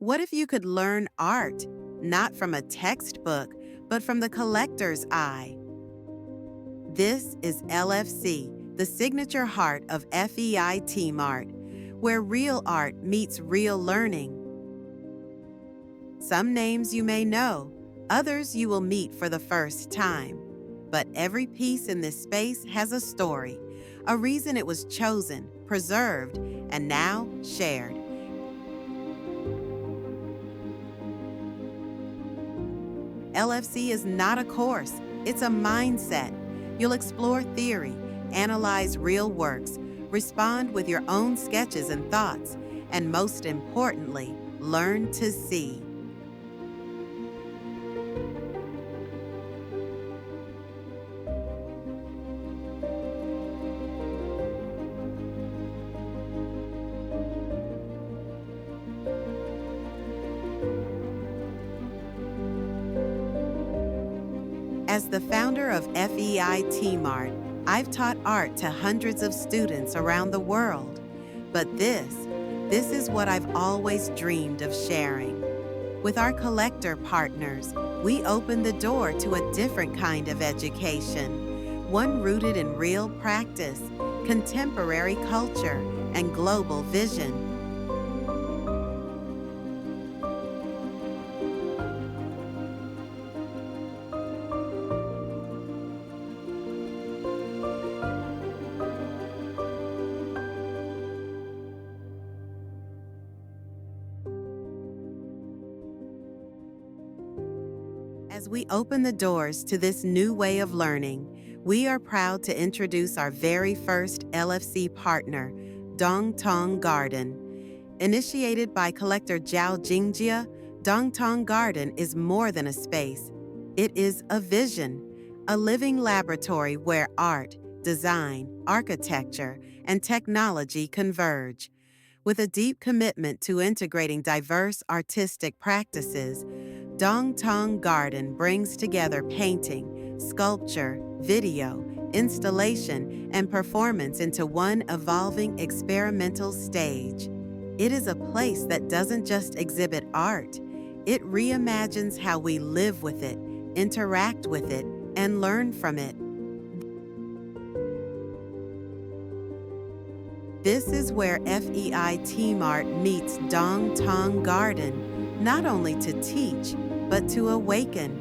What if you could learn art, not from a textbook, but from the collector's eye? This is LFC, the signature heart of FEI TeamArt, where real art meets real learning. Some names you may know, others you will meet for the first time. But every piece in this space has a story, a reason it was chosen, preserved, and now shared. LFC is not a course, it's a mindset. You'll explore theory, analyze real works, respond with your own sketches and thoughts, and most importantly, learn to see. As the founder of FEI TeamArt, I've taught art to hundreds of students around the world. But this is what I've always dreamed of sharing. With our collector partners, we open the door to a different kind of education, one rooted in real practice, contemporary culture, and global vision. As we open the doors to this new way of learning, we are proud to introduce our very first LFC partner, DO2ON GARDEN. Initiated by collector Jiao Jingjia, DO2ON GARDEN is more than a space. It is a vision, a living laboratory where art, design, architecture, and technology converge. With a deep commitment to integrating diverse artistic practices, DO2ON GARDEN brings together painting, sculpture, video, installation, and performance into one evolving experimental stage. It is a place that doesn't just exhibit art, it reimagines how we live with it, interact with it, and learn from it. This is where FEI TeamArt meets DO2ON GARDEN, not only to teach, but to awaken,